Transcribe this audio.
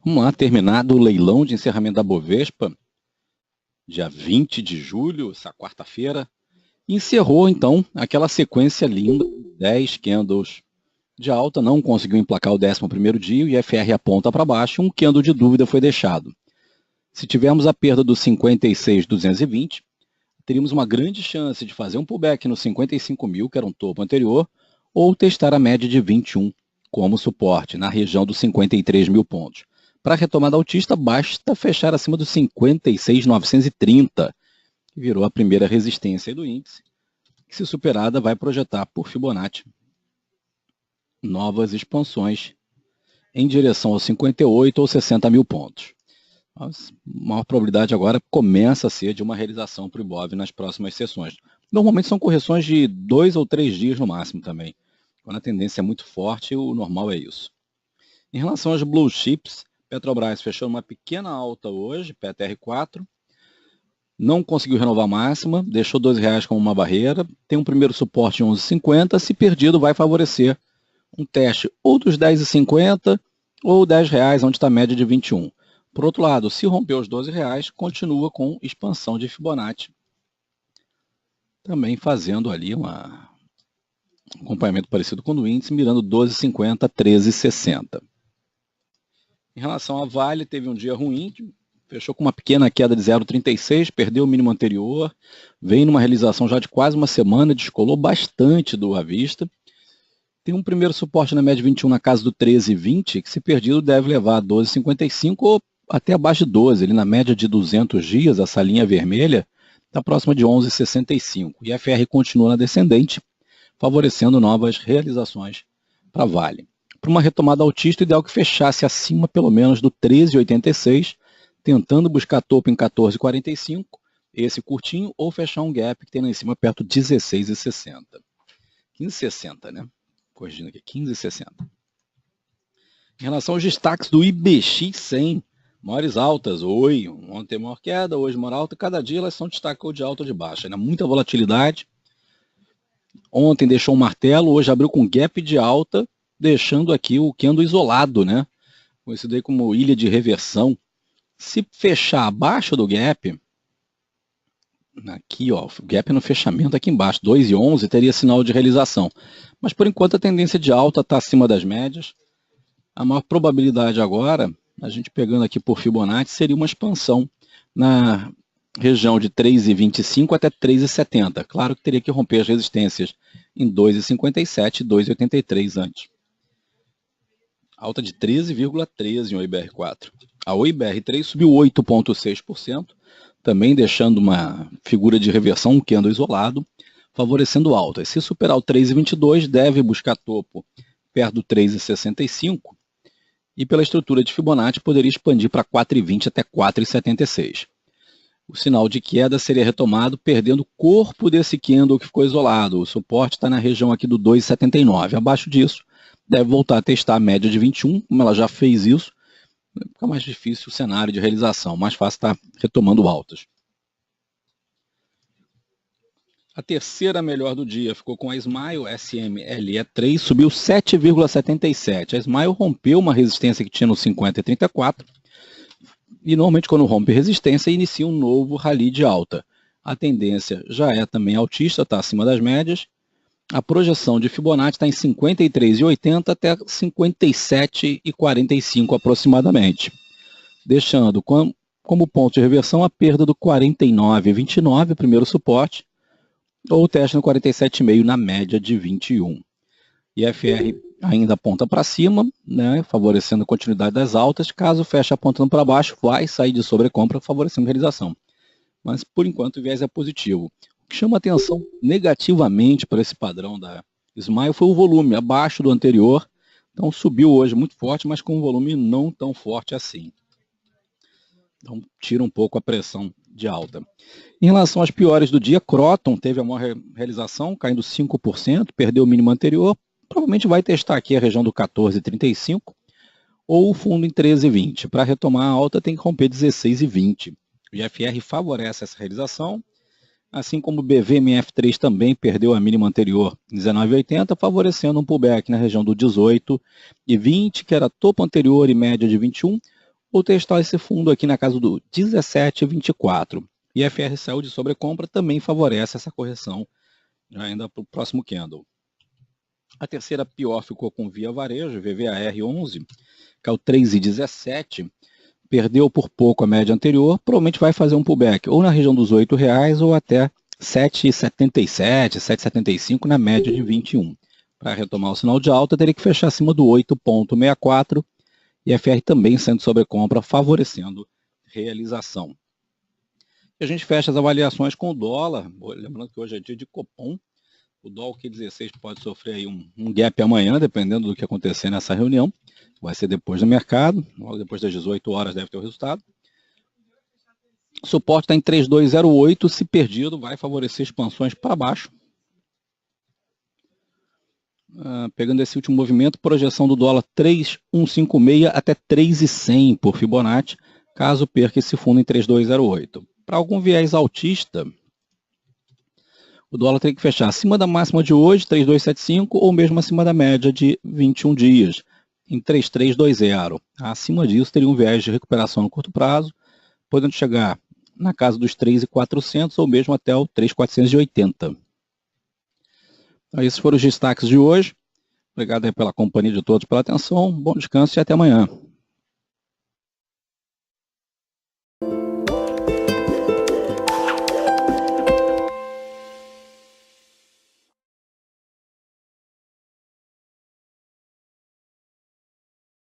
Vamos lá, terminado o leilão de encerramento da Bovespa, dia 20 de julho, essa quarta-feira, encerrou então aquela sequência linda, 10 candles de alta, não conseguiu emplacar o 11º dia, o IFR aponta para baixo, um candle de dúvida foi deixado. Se tivermos a perda dos 56.220, teríamos uma grande chance de fazer um pullback nos 55.000, que era um topo anterior, ou testar a média de 21 como suporte, na região dos 53.000 pontos. Para a retomada altista, basta fechar acima dos 56.930, que virou a primeira resistência do índice, que, se superada, vai projetar por Fibonacci novas expansões em direção aos 58 ou 60.000 pontos. A maior probabilidade agora começa a ser de uma realização para o Ibov nas próximas sessões. Normalmente são correções de 2 ou 3 dias no máximo também. Quando a tendência é muito forte, o normal é isso. Em relação aos blue chips, Petrobras fechou uma pequena alta hoje, PTR4, não conseguiu renovar a máxima, deixou R$12 como uma barreira, tem um primeiro suporte em 11,50, se perdido vai favorecer um teste ou dos R$10,50 ou R$10, onde está a média de 21. Por outro lado, se romper os R$12, continua com expansão de Fibonacci, também fazendo ali um acompanhamento parecido com o do índice, mirando 12,50, 13,60. Em relação à Vale, teve um dia ruim, fechou com uma pequena queda de 0,36, perdeu o mínimo anterior, veio numa realização já de quase uma semana, descolou bastante do à vista. Tem um primeiro suporte na média 21 na casa do 13,20, que, se perdido, deve levar a 12,55 ou até abaixo de 12, ali na média de 200 dias, essa linha vermelha está próxima de 11,65. E a FR continua na descendente, favorecendo novas realizações para a Vale. Para uma retomada altista, ideal que fechasse acima pelo menos do 13,86, tentando buscar topo em 14,45, esse curtinho, ou fechar um gap que tem lá em cima perto de 16,60. 15,60, né? Corrigindo aqui, 15,60. Em relação aos destaques do IBX100, maiores altas, ontem maior queda, hoje maior alta, cada dia elas são destaque ou de alta ou de baixa, né? Muita volatilidade. Ontem deixou um martelo, hoje abriu com gap de alta, deixando aqui o candle isolado, né? Conhecido aí como ilha de reversão. Se fechar abaixo do gap, aqui, ó, o gap no fechamento aqui embaixo, 2,11, teria sinal de realização. Mas por enquanto a tendência de alta está acima das médias. A maior probabilidade agora, a gente pegando aqui por Fibonacci, seria uma expansão na região de 3,25 até 3,70. Claro que teria que romper as resistências em 2,57 e 2,83 antes. Alta de 13,13 em OIBR4. A OIBR3 subiu 8,6%, também deixando uma figura de reversão, um candle isolado, favorecendo alta. Se superar o 3,22, deve buscar topo perto do 3,65, e pela estrutura de Fibonacci poderia expandir para 4,20 até 4,76. O sinal de queda seria retomado perdendo o corpo desse candle que ficou isolado. O suporte está na região aqui do 2,79. Abaixo disso, deve voltar a testar a média de 21, como ela já fez isso. Fica mais difícil o cenário de realização, mais fácil estar retomando altas. A terceira melhor do dia ficou com a Smile SMLE3, subiu 7,77. A Smile rompeu uma resistência que tinha no 50,34 e normalmente quando rompe resistência inicia um novo rally de alta. A tendência já é também altista, está acima das médias. A projeção de Fibonacci está em 53,80 até 57,45 aproximadamente, deixando como ponto de reversão a perda do 49,29, primeiro suporte, ou o teste no 47,5 na média de 21. IFR ainda aponta para cima, né, favorecendo a continuidade das altas. Caso feche apontando para baixo, vai sair de sobrecompra, favorecendo a realização. Mas, por enquanto, o viés é positivo. O que chama atenção negativamente para esse padrão da Smile foi o volume, abaixo do anterior. Então, subiu hoje muito forte, mas com um volume não tão forte assim. Então, tira um pouco a pressão de alta. Em relação às piores do dia, Croton teve a maior realização, caindo 5%, perdeu o mínimo anterior, provavelmente vai testar aqui a região do 14,35 ou o fundo em 13,20. Para retomar a alta tem que romper 16,20. O IFR favorece essa realização, assim como o BVMF3 também perdeu a mínima anterior em 19,80, favorecendo um pullback na região do 18,20, que era topo anterior e média de 21, ou testar esse fundo aqui na casa do 17,24. E FR saiu de sobrecompra, também favorece essa correção já ainda para o próximo candle. A terceira pior ficou com Via Varejo, VVAR11, caiu 3,17, perdeu por pouco a média anterior, provavelmente vai fazer um pullback ou na região dos R$ 8,00 ou até 7,77, 7,75 na média de 21. Para retomar o sinal de alta, teria que fechar acima do 8,64 e FR também sendo sobrecompra, favorecendo realização. E a gente fecha as avaliações com o dólar, lembrando que hoje é dia de Copom, o dólar Q16 pode sofrer aí um gap amanhã, dependendo do que acontecer nessa reunião, vai ser depois do mercado, logo depois das 18 horas deve ter o resultado. O suporte está em 3,208, se perdido vai favorecer expansões para baixo. Pegando esse último movimento, projeção do dólar 3,156 até 3,100 por Fibonacci, caso perca esse fundo em 3,208. Para algum viés altista, o dólar teria que fechar acima da máxima de hoje, 3,275, ou mesmo acima da média de 21 dias, em 3,320. Acima disso, teria um viés de recuperação no curto prazo, podendo chegar na casa dos 3,400 ou mesmo até o 3,480. Então, esses foram os destaques de hoje. Obrigado aí pela companhia de todos, pela atenção. Bom descanso e até amanhã.